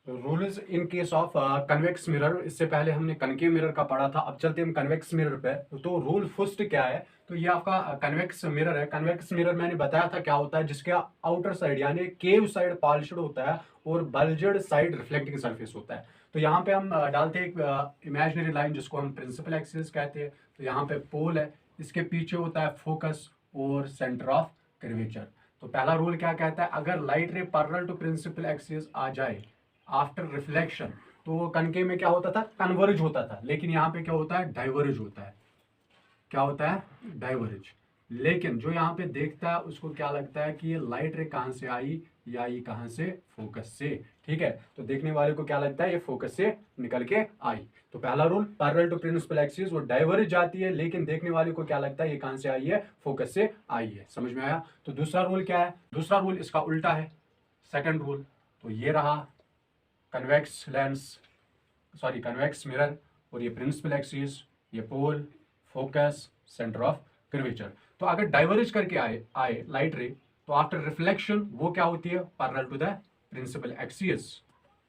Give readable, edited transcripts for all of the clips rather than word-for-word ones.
Rules in case of convex mirror. इससे पहले हमने कनकेव मिरर का पढ़ा था, अब चलते हैं हम कन्वेक्स मिरर पे। तो रूल फर्स्ट क्या है, तो ये आपका कन्वेक्स मिरर है। कन्वेक्स मिरर मैंने बताया था क्या होता है, जिसके आउटर साइड यानी केव साइड पॉलिश्ड होता है और बल्जड साइड रिफ्लेक्टिंग सरफेस होता है। तो यहाँ पे हम डालते हैं एक इमेजिनरी लाइन जिसको हम प्रिंसिपल एक्सिस कहते हैं। तो यहाँ पे पोल है, इसके पीछे होता है फोकस और सेंटर ऑफ कर्वेचर। तो पहला रूल क्या कहता है, अगर light ray parallel to principal axis आ जाए आफ्टर रिफ्लेक्शन, तो कनकेव में क्या होता था, कन्वर्ज होता था, लेकिन यहाँ पे क्या होता है, डाइवर्ज होता है। क्या होता है, डाइवर्ज। लेकिन जो यहाँ पे देखता है उसको क्या लगता है कि ये लाइट रे कहाँ से आई, या आई कहाँ से, फोकस से। ठीक है, तो देखने वाले को क्या लगता है, ये फोकस से निकल के आई। तो पहला rule, parallel to principal axis, वो डाइवर्ज जाती है, लेकिन देखने वाले को क्या लगता है ये कहाँ से आई है, फोकस से आई है। समझ में आया। तो दूसरा रूल क्या है, दूसरा रूल इसका उल्टा है, सेकंड रूल। तो ये रहा convex lens, sorry convex mirror, और ये प्रिंसिपल एक्सिस, ये पोल, फोकस, सेंटर ऑफ कर्वेचर। तो अगर डाइवर्ज करके आए आए लाइट रे, तो आफ्टर रिफ्लेक्शन वो क्या होती है, parallel to the principal axis,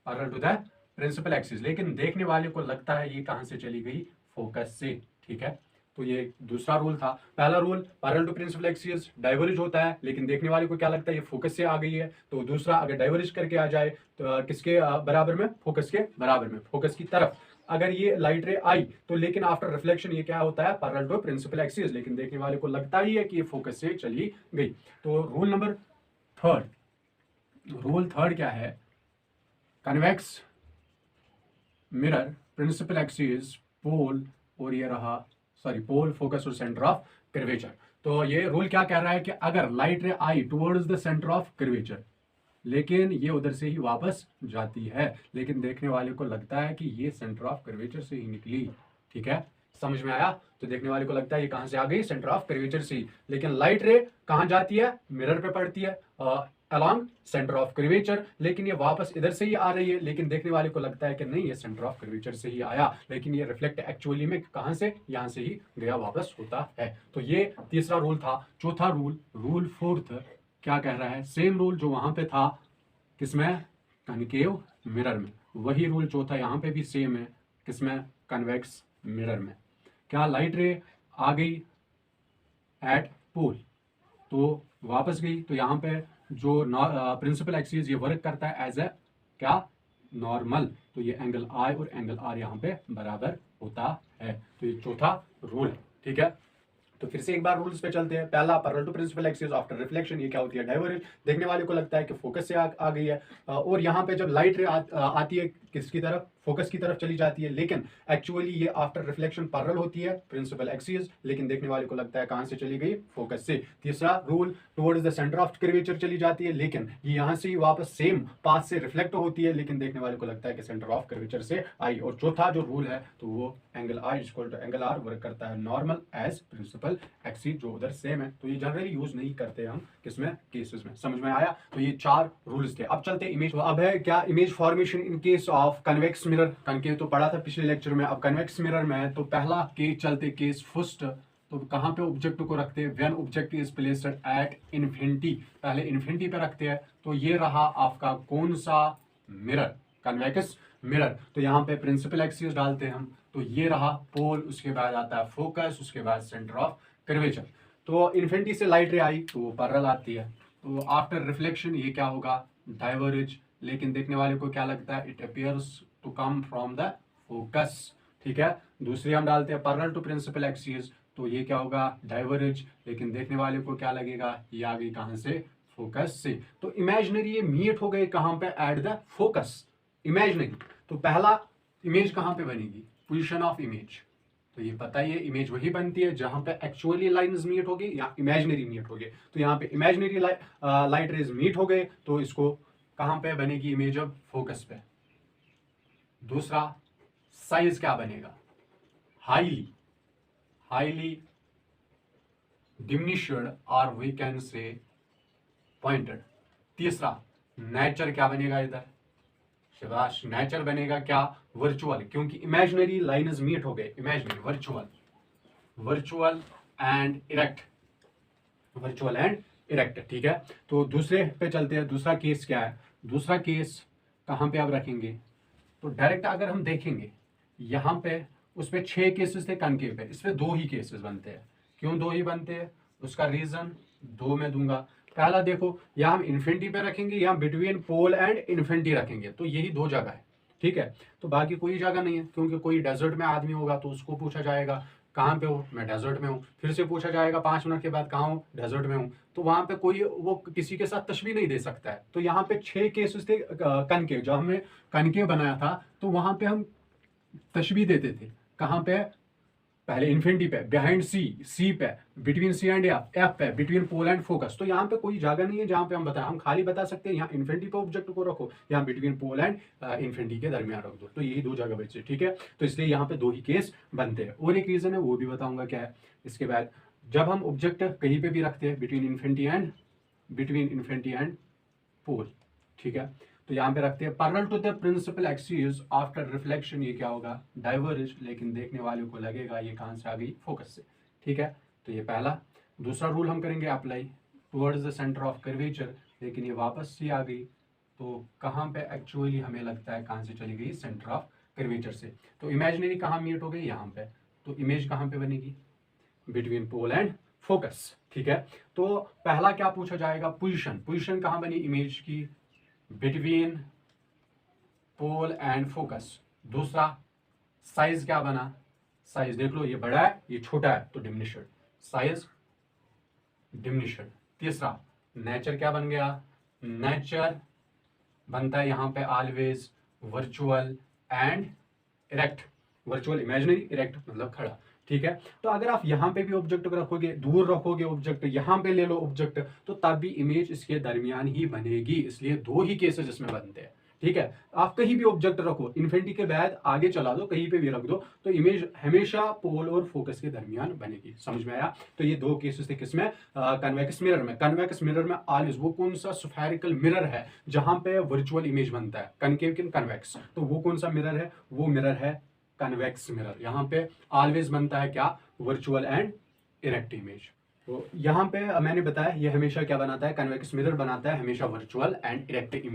parallel to the principal axis, लेकिन देखने वाले को लगता है ये कहां से चली गई, फोकस से। ठीक है, तो ये दूसरा रूल था। पहला rule parallel to principal axis, diverge होता है, लेकिन देखने वाले को क्या लगता है ये फोकस से आ गई है। तो दूसरा, अगर डाइवर्ज करके आ जाए तो किसके बराबर में, फोकस के बराबर में, फोकस की तरफ अगर ये लाइट रे आई, तो लेकिन आफ्टर रिफ्लेक्शन ये क्या होता है, पैरेलल टू प्रिंसिपल एक्सिस, लेकिन देखने वाले को लगता ही है कि ये फोकस से चली गई। तो rule number third, rule third क्या है, कन्वेक्स मिरर, प्रिंसिपल एक्सिस, पोल, और ये रहा, सॉरी पोल, फोकस और सेंटर ऑफ कर्वेचर। तो ये रूल क्या कह रहा है कि अगर लाइट रे आई towards the centre of curvature, लेकिन ये उधर से ही वापस जाती है, लेकिन देखने वाले को लगता है कि ये सेंटर ऑफ कर्वेचर से ही निकली। ठीक है, समझ में आया। तो देखने वाले को लगता है ये कहां से आ गई, सेंटर ऑफ कर्वेचर से ही, लेकिन लाइट रे कहां जाती है, मिरर पे पड़ती है अलॉन्ग सेंटर ऑफ कर्वेचर, लेकिन ये वापस इधर से ही आ रही है, लेकिन देखने वाले को लगता है कि नहीं ये सेंटर ऑफ कर्वेचर से ही आया, लेकिन ये रिफ्लेक्ट एक्चुअली में कहां से, यहां से ही गया वापस होता है। तो ये तीसरा रूल था। चौथा रूल, रूल फोर्थ क्या कह रहा है, सेम रूल जो वहां पे था किसमें, कनकेव मिरर में, वही रूल चौथा यहाँ पे भी सेम है, किसमें, कन्वेक्स मिरर में। क्या लाइट रे आ गई एट पोल, तो वापस गई, तो यहाँ पे जो प्रिंसिपल एक्सिस ये वर्क करता है एज ए क्या, नॉर्मल। तो ये एंगल आई और एंगल आर यहाँ पे बराबर होता है। तो ये चौथा रूल है। ठीक है, तो फिर से एक बार रूल्स पे चलते हैं। पहला, parallel to principal axis after reflection, ये क्या होती है, डाइवर्जेंस। देखने वाले को लगता है कि फोकस से आ गई है, और यहाँ पे जब लाइट रे आती है किसकी तरफ, फोकस की तरफ चली जाती है, लेकिन एक्चुअली ये आफ्टर रिफ्लेक्शन पैरेलल होती है प्रिंसिपल एक्सिस, लेकिन देखने वाले को लगता है कहां से चली गई, फोकस से। तीसरा rule, towards the centre of curvature चली जाती है, लेकिन ये यहाँ से ही वापस सेम पाथ से रिफ्लेक्ट होती है, लेकिन देखने वाले को लगता है कि सेंटर ऑफ कर्वेचर से आई। और चौथा जो रूल है, तो वो angle i equal to angle r work करता है नॉर्मल एज प्रिंसिपल एक्सिस, जो उधर सेम है। तो ये जनरली यूज नहीं करते हम किसमें, केसेस में। समझ में आया। तो ये चार रूल्स थे। अब चलते इमेज, तो अब है क्या, image formation in case of convex mirror. Concave तो पढ़ा था पिछले लेक्चर में, अब कन्वेक्स मिरर में तो पहला केस चलते, केस फर्स्ट। तो कहां पे ऑब्जेक्ट को रखते हैं, when object is placed at infinity, पहले इन्फिनिटी पे रखते हैं। तो ये रहा आपका कौन सा मिरर, कन्वेक्स मिरर। तो यहाँ पे प्रिंसिपल एक्सिस डालते हैं हम, तो ये रहा पोल, उसके बाद आता है फोकस, उसके बाद सेंटर ऑफ कर्वेचर। तो इन्फिनिटी से लाइट रे आई तो वो पैरेलल आती है, तो आफ्टर रिफ्लेक्शन ये क्या होगा, डाइवर्ज, लेकिन देखने वाले को क्या लगता है, it appears to come from the focus. ठीक है, दूसरी हम डालते हैं पैरेलल टू प्रिंसिपल एक्सिस, तो ये क्या होगा, डाइवर्ज, लेकिन देखने वाले को क्या लगेगा, ये आ गई कहां से, फोकस से। तो इमेजिनरी ये मीट हो गए कहां पे, एट द फोकस, इमेजिनरी। तो पहला इमेज कहां पे बनेगी, पोजीशन ऑफ इमेज। तो ये पता ही है, इमेज वही बनती है जहां पे एक्चुअली लाइंस मीट होगी या इमेजिनरी मीट होगी। तो यहाँ पे इमेजिनरी लाइट रेज मीट हो गए, तो इसको कहां पे बनेगी इमेज, अब फोकस पे। दूसरा, साइज क्या बनेगा, हाईली, हाईली डिमिनिश्ड, और वी कैन से पॉइंटेड। तीसरा, नेचर क्या बनेगा इधर, शाबाश, नेचर बनेगा क्या, वर्चुअल, क्योंकि इमेजिनरी लाइन्स मीट हो गए, imaginary, virtual, virtual and erect, virtual and erect. ठीक है, तो दूसरे पे चलते हैं। दूसरा केस क्या है, दूसरा केस कहाँ पे आप रखेंगे? तो डायरेक्ट अगर हम देखेंगे यहाँ पे, उस पे 6 केसेस थे कनकेव पे, इस पे 2 ही केसेस बनते हैं। क्यों 2 ही बनते हैं? उसका रीजन 2 में दूंगा। पहला देखो, या हम इन्फिनिटी पे रखेंगे या बिटवीन पोल एंड इन्फिनिटी रखेंगे, तो यही 2 जगह है, ठीक है। तो बाकी कोई जगह नहीं है, क्योंकि कोई डेजर्ट में आदमी होगा तो उसको पूछा जाएगा कहाँ पे हो, मैं डेजर्ट में हूँ। फिर से पूछा जाएगा 5 मिनट के बाद कहाँ हो, डेजर्ट में हूँ। तो वहां पे कोई वो किसी के साथ तशबीह नहीं दे सकता है। तो यहाँ पे 6 केसेस थे कनकेव, जब हमने कनकेव बनाया था तो वहां पे हम तशबीह देते थे। कहाँ पे? पहले इन्फिनिटी पे, बिहाइंड सी पे, बिटवीन सी एंड एफ पे, बिटवीन पोल एंड फोकस। तो यहाँ पे कोई जगह नहीं है जहाँ पे हम बताएं, हम खाली बता सकते हैं यहाँ इन्फिनिटी पे ऑब्जेक्ट को रखो, यहाँ बिटवीन पोल एंड इन्फिनिटी के दरमियान रख दो। तो यही 2 जगह बचे, ठीक है। तो इसलिए यहाँ पे 2 ही केस बनते हैं। और एक रीजन है वो भी बताऊंगा क्या है इसके बाद। जब हम ऑब्जेक्ट कहीं पे भी रखते हैं बिटवीन इन्फिनिटी एंड पोल, ठीक है, तो यहाँ पे रखते हैं parallel to the principal axis after reflection, ये क्या होगा? डाइवर्ज। लेकिन देखने वाले को लगेगा ये कहाँ से आ गई? फोकस से, ठीक है। तो ये पहला। दूसरा रूल हम करेंगे apply towards the centre of curvature, लेकिन ये वापस से आ गई, तो कहाँ पे एक्चुअली हमें लगता है कहाँ से चली गई? सेंटर ऑफ कर्वेचर से। तो इमेजिनरी कहाँ मीट हो गई? यहाँ पे। तो इमेज कहाँ पे बनेगी? बिटवीन पोल एंड फोकस, ठीक है। तो पहला क्या पूछा जाएगा? पोजीशन कहाँ बनी इमेज की? Between pole and focus. दूसरा साइज क्या बना? साइज देख लो, ये बड़ा है ये छोटा है, तो डिमिनिश्ड, साइज डिमिनिश्ड। तीसरा नेचर क्या बन गया? नेचर बनता है यहाँ पे always virtual and erect. Virtual imaginary, erect मतलब खड़ा, ठीक है। तो अगर आप यहाँ पे भी ऑब्जेक्ट को रखोगे, दूर रखोगे ऑब्जेक्ट, यहाँ पे ले लो ऑब्जेक्ट, तो तब भी इमेज इसके दरमियान ही बनेगी। इसलिए 2 ही केसेस इसमें बनते हैं, ठीक है। आप कहीं भी ऑब्जेक्ट रखो, इन्फिनिटी के बाद आगे चला दो, कहीं पे भी रख दो, तो इमेज हमेशा पोल और फोकस के दरमियान बनेगी। समझ में आया? तो ये 2 केसेस थे किसमें? कन्वेक्स मिरर में। कन्वेक्स मिरर में ऑलवेज वो कौन सा स्फेरिकल मिरर है जहां पे वर्चुअल इमेज बनता है? कनकेव कि कन्वेक्स? तो वो कौन सा मिरर है? वो मिरर है कन्वेक्स मिरर। यहाँ पे ऑलवेज बनता है क्या? Virtual and erect image. तो यहाँ पे मैंने बताया ये हमेशा क्या बनाता है? कन्वेक्स मिरर बनाता है हमेशा वर्चुअल एंड इरेक्ट इमेज।